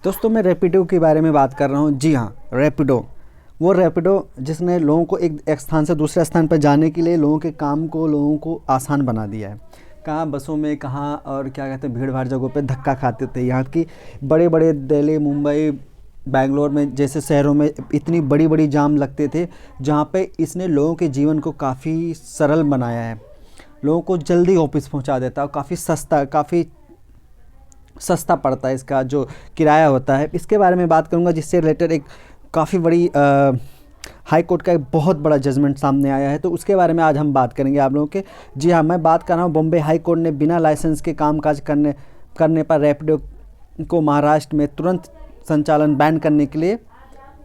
दोस्तों मैं रैपिडो के बारे में बात कर रहा हूँ। जी हाँ, रैपिडो, वो रैपिडो जिसने लोगों को एक स्थान से दूसरे स्थान पर जाने के लिए लोगों के काम को, लोगों को आसान बना दिया है। कहाँ बसों में, कहाँ और क्या कहते हैं, भीड़ भाड़ जगहों पे धक्का खाते थे। यहाँ की बड़े बड़े दिल्ली, मुंबई, बैंगलोर में जैसे शहरों में इतनी बड़ी बड़ी जाम लगते थे, जहाँ पे इसने लोगों के जीवन को काफ़ी सरल बनाया है। लोगों को जल्दी ऑफिस पहुँचा देता है और काफ़ी सस्ता पड़ता है इसका जो किराया होता है। इसके बारे में बात करूंगा, जिससे रिलेटेड एक काफ़ी बड़ी हाई कोर्ट का एक बहुत बड़ा जजमेंट सामने आया है, तो उसके बारे में आज हम बात करेंगे आप लोगों के। जी हाँ, मैं बात कर रहा हूँ बॉम्बे हाई कोर्ट ने बिना लाइसेंस के कामकाज करने पर रैपिडो को महाराष्ट्र में तुरंत संचालन बैन करने के लिए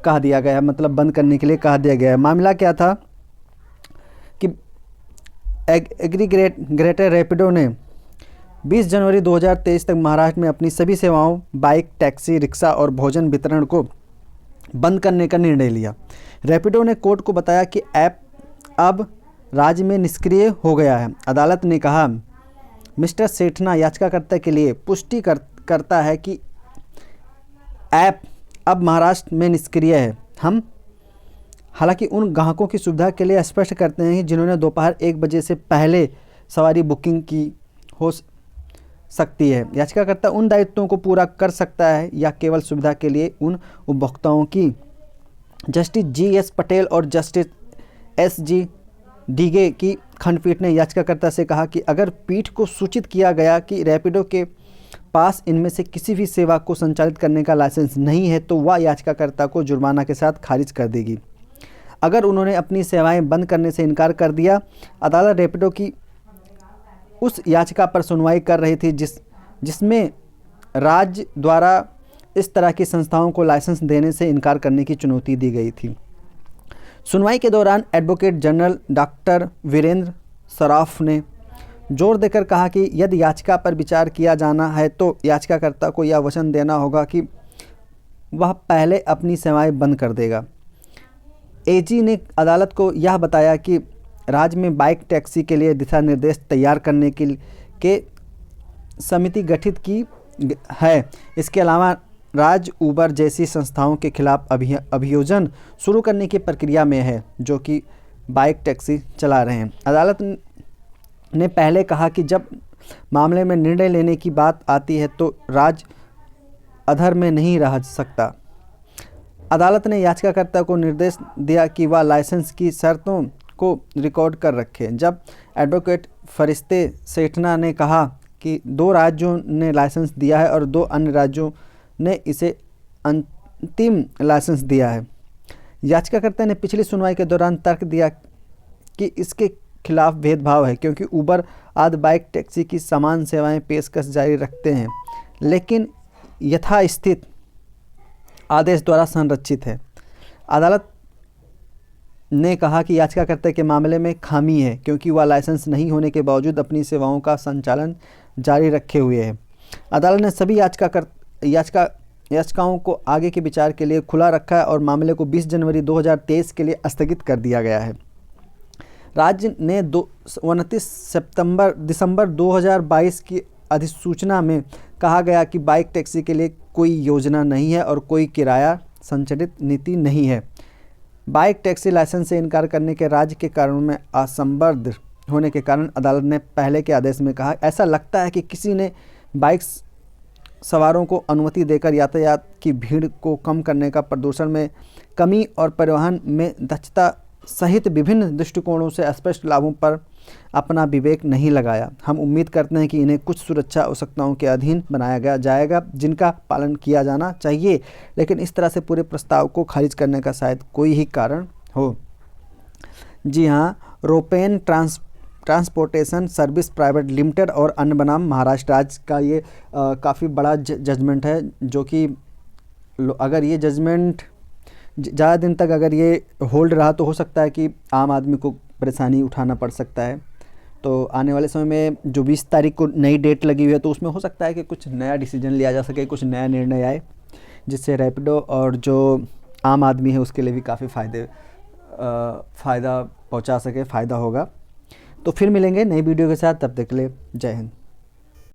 कह दिया गया है, मतलब बंद करने के लिए कह दिया गया है। मामला क्या था कि एग्रीगेटर रैपिडो ने 20 जनवरी 2023 तक महाराष्ट्र में अपनी सभी सेवाओं, बाइक, टैक्सी, रिक्शा और भोजन वितरण को बंद करने का निर्णय लिया। रैपिडो ने कोर्ट को बताया कि ऐप अब राज्य में निष्क्रिय हो गया है। अदालत ने कहा, मिस्टर सेठना याचिकाकर्ता के लिए पुष्टि करता है कि ऐप अब महाराष्ट्र में निष्क्रिय है। हम हालांकि उन ग्राहकों की सुविधा के लिए स्पष्ट करते हैं जिन्होंने दोपहर 1 बजे से पहले सवारी बुकिंग की हो सकती है। याचिकाकर्ता उन दायित्वों को पूरा कर सकता है या केवल सुविधा के लिए उन उपभोक्ताओं की। Justice GS. पटेल और जस्टिस एस.जी. डीगे की खंडपीठ ने याचिकाकर्ता से कहा कि अगर पीठ को सूचित किया गया कि रैपिडो के पास इनमें से किसी भी सेवा को संचालित करने का लाइसेंस नहीं है, तो वह याचिकाकर्ता को जुर्माना के साथ खारिज कर देगी। अगर उन्होंने अपनी सेवाएं बंद करने से इनकार कर दिया, अदालत रैपिडो की उस याचिका पर सुनवाई कर रही थी जिसमें राज्य द्वारा इस तरह की संस्थाओं को लाइसेंस देने से इनकार करने की चुनौती दी गई थी। सुनवाई के दौरान advocate general doctor Virendra Saraf ने जोर देकर कहा कि यदि याचिका पर विचार किया जाना है तो याचिकाकर्ता को यह वचन देना होगा कि वह पहले अपनी सेवाएं बंद कर देगा। एजी ने अदालत को यह बताया कि राज्य में बाइक टैक्सी के लिए दिशा निर्देश तैयार करने के समिति गठित की है। इसके अलावा राज्य उबर जैसी संस्थाओं के खिलाफ अभियोजन शुरू करने की प्रक्रिया में है जो कि बाइक टैक्सी चला रहे हैं। अदालत ने पहले कहा कि जब मामले में निर्णय लेने की बात आती है तो राज्य अधर में नहीं रह सकता। अदालत ने याचिकाकर्ता को निर्देश दिया कि वह लाइसेंस की शर्तों को रिकॉर्ड कर रखे। जब एडवोकेट फरिश्ते सेठना ने कहा कि 2 राज्यों ने लाइसेंस दिया है और 2 अन्य राज्यों ने इसे अंतिम लाइसेंस दिया है। याचिकाकर्ता ने पिछली सुनवाई के दौरान तर्क दिया कि इसके खिलाफ भेदभाव है क्योंकि उबर आदि बाइक टैक्सी की समान सेवाएं पेशकश जारी रखते हैं, लेकिन यथास्थित आदेश द्वारा संरक्षित है। अदालत ने कहा कि याचिकाकर्ता के मामले में खामी है क्योंकि वह लाइसेंस नहीं होने के बावजूद अपनी सेवाओं का संचालन जारी रखे हुए है। अदालत ने सभी याचिकाओं को आगे के विचार के लिए खुला रखा है और मामले को 20 जनवरी 2023 के लिए स्थगित कर दिया गया है। राज्य ने 29 दिसंबर 2022 की अधिसूचना में कहा गया कि बाइक टैक्सी के लिए कोई योजना नहीं है और कोई किराया संचालित नीति नहीं है। बाइक टैक्सी लाइसेंस से इनकार करने के राज्य के कारणों में असंबद्ध होने के कारण अदालत ने पहले के आदेश में कहा, ऐसा लगता है कि किसी ने बाइक सवारों को अनुमति देकर यातायात की भीड़ को कम करने का, प्रदूषण में कमी और परिवहन में दक्षता सहित विभिन्न दृष्टिकोणों से स्पष्ट लाभों पर अपना विवेक नहीं लगाया। हम उम्मीद करते हैं कि इन्हें कुछ सुरक्षा आवश्यकताओं के अधीन बनाया जाएगा जिनका पालन किया जाना चाहिए, लेकिन इस तरह से पूरे प्रस्ताव को खारिज करने का शायद कोई ही कारण हो। जी हाँ, रोपेन ट्रांसपोर्टेशन सर्विस प्राइवेट लिमिटेड और अन्य बनाम महाराष्ट्र राज्य का ये काफ़ी बड़ा जजमेंट है, जो कि अगर ये जजमेंट ज़्यादा दिन तक अगर ये होल्ड रहा तो हो सकता है कि आम आदमी को परेशानी उठाना पड़ सकता है। तो आने वाले समय में जो 20 तारीख को नई डेट लगी हुई है, तो उसमें हो सकता है कि कुछ नया डिसीजन लिया जा सके, कुछ नया निर्णय आए, जिससे रैपिडो और जो आम आदमी है उसके लिए भी काफ़ी फ़ायदा पहुंचा सके, फ़ायदा होगा। तो फिर मिलेंगे नई वीडियो के साथ, तब तक के लिए जय हिंद।